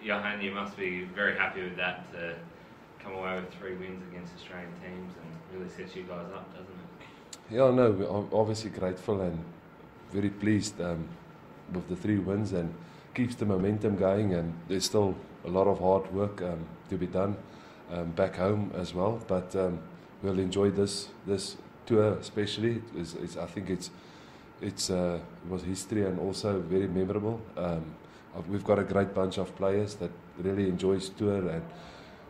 Johan, you must be very happy with that to come away with 3 wins against Australian teams and really sets you guys up, doesn't it? Yeah, no, we're obviously grateful and very pleased with the 3 wins, and keeps the momentum going, and there's still a lot of hard work to be done back home as well, but we'll enjoy this tour especially. I think it was history and also very memorable. We've got a great bunch of players that really enjoys tour,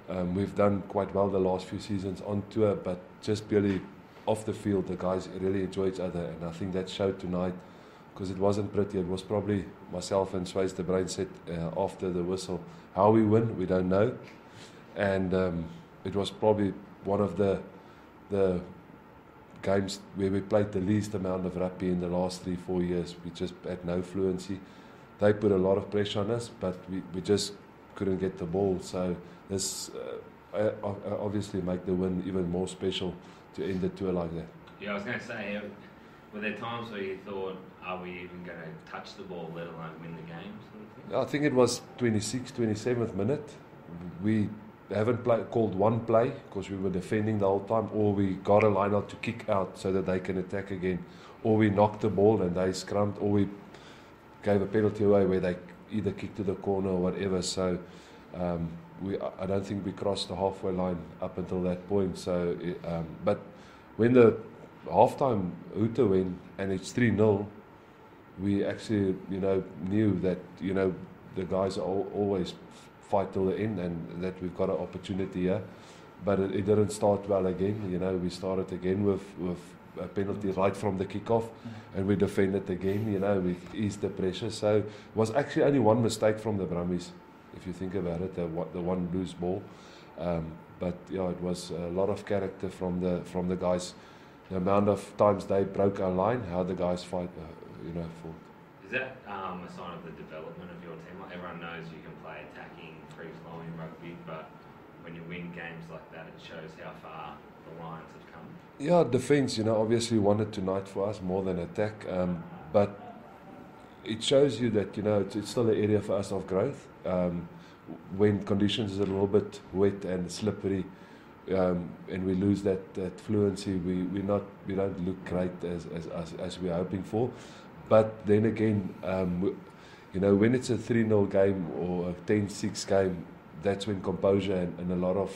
and we've done quite well the last few seasons on tour, but just purely off the field, the guys really enjoy each other, and I think that showed tonight, because it wasn't pretty. It was probably myself and Swayze the Brain said after the whistle, how we win, we don't know, and it was probably one of the games where we played the least amount of rugby in the last 3-4 years. We just had no fluency. They put a lot of pressure on us, but we just couldn't get the ball. So this obviously make the win even more special to end the tour like that. Yeah, I was going to say, were there times where you thought, are we even going to touch the ball, let alone win the game? Sort of thing? I think it was 26th, 27th minute. We haven't called one play because we were defending the whole time, or we got a line out to kick out so that they can attack again, or we knocked the ball and they scrummed, or we gave a penalty away where they either kicked to the corner or whatever. So I don't think we crossed the halfway line up until that point. So, but when the halftime hooter went and it's 3-0, we actually knew that the guys always fight till the end, and that we've got an opportunity here. But it didn't start well again. We started again with a penalty right from the kickoff, and we defended again. We eased the pressure. So it was actually only one mistake from the Brumbies, if you think about it, the one loose ball. But yeah, it was a lot of character from the guys. The amount of times they broke our line, how the guys fight, fought. Is that a sign of the development of your team? Like, everyone knows you can play attacking, free-flowing rugby, but when you win games like that, it shows how far the Lions have come. Yeah, defence, obviously won it tonight for us more than attack, but it shows you that, it's still an area for us of growth. When conditions are a little bit wet and slippery, and we lose that fluency, we don't look great as we're hoping for. But then again, when it's a 3-0 game or a 10-6 game, that's when composure and a lot of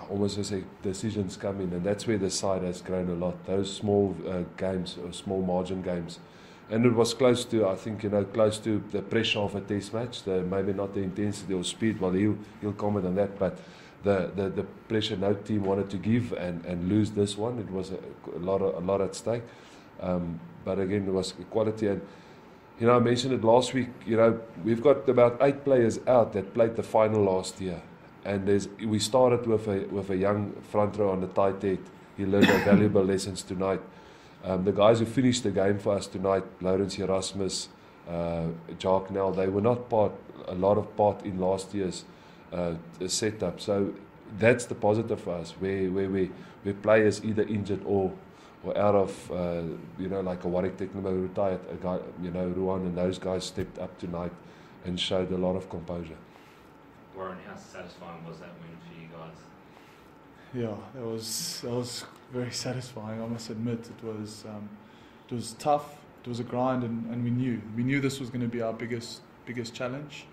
almost say decisions come in, and that's where the side has grown a lot. Those small games or small margin games, and it was close to, I think, close to the pressure of a test match. Maybe not the intensity or speed. Well, he'll comment on that, but the pressure no team wanted to give and lose this one. It was a lot at stake. But again, it was quality. And I mentioned it last week. We've got about 8 players out that played the final last year, and we started with a young front row on the tight head. He learned valuable lessons tonight. The guys who finished the game for us tonight, Lawrence Erasmus, Jacques Nell, they were not a lot of part in last year's setup. So that's the positive for us, where players either injured or out of, like a Warwick Technimo retired, a guy, Ruan and those guys stepped up tonight and showed a lot of composure. Warren, how satisfying was that win for you guys? Yeah, that was very satisfying. I must admit, it was tough. It was a grind, and we knew this was going to be our biggest challenge.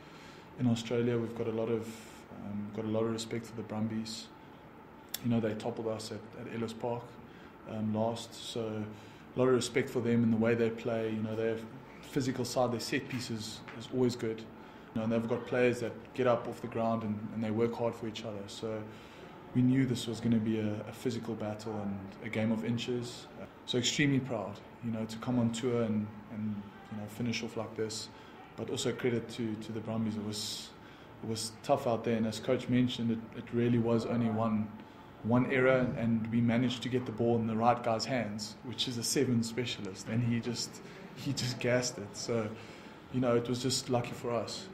In Australia, we've got a lot of respect for the Brumbies. They toppled us at Ellis Park last, so a lot of respect for them and the way they play. Their physical side, their set pieces is always good. And they've got players that get up off the ground and they work hard for each other. So we knew this was going to be a physical battle and a game of inches. So extremely proud, to come on tour and finish off like this. But also credit to the Brumbies. It was tough out there, and as Coach mentioned, it really was only one error, and we managed to get the ball in the right guy's hands, which is a 7 specialist, and he just gassed it. So, it was just lucky for us.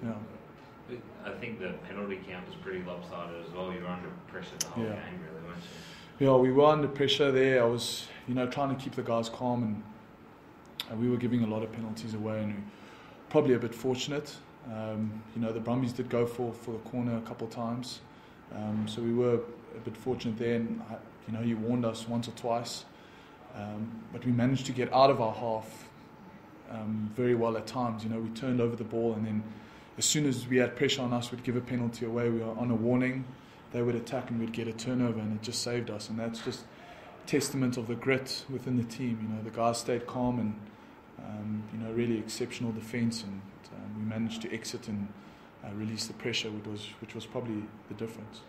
I think the penalty count was pretty lopsided as well. You were under pressure the whole game, really, weren't you? Yeah, we were under pressure there. I was, trying to keep the guys calm, and we were giving a lot of penalties away, and we probably a bit fortunate. The Brumbies did go for the corner a couple of times, so we were a bit fortunate there. And he warned us once or twice, but we managed to get out of our half very well at times. We turned over the ball, and then as soon as we had pressure on us, we'd give a penalty away. We were on a warning. They would attack and we'd get a turnover, and it just saved us. And that's just testament of the grit within the team. The guys stayed calm and really exceptional defence, and we managed to exit and release the pressure, which was probably the difference.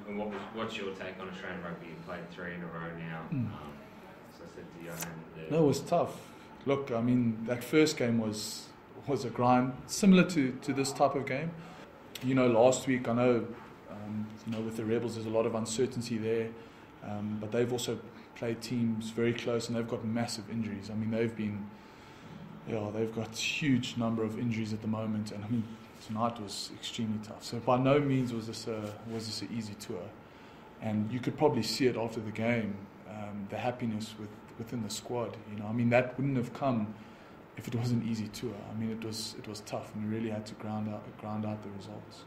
And what's your take on Australian rugby? You played 3 in a row now. So I said to Johan, no, it was tough. Look, that first game was a grind, similar to this type of game. Last week, I know, with the Rebels, there's a lot of uncertainty there, but they've also played teams very close, and they've got massive injuries. They've got huge number of injuries at the moment, and tonight was extremely tough. So by no means was this an easy tour, and you could probably see it after the game, the happiness within the squad. That wouldn't have come if it was an easy tour. It was tough, and we really had to ground out the results.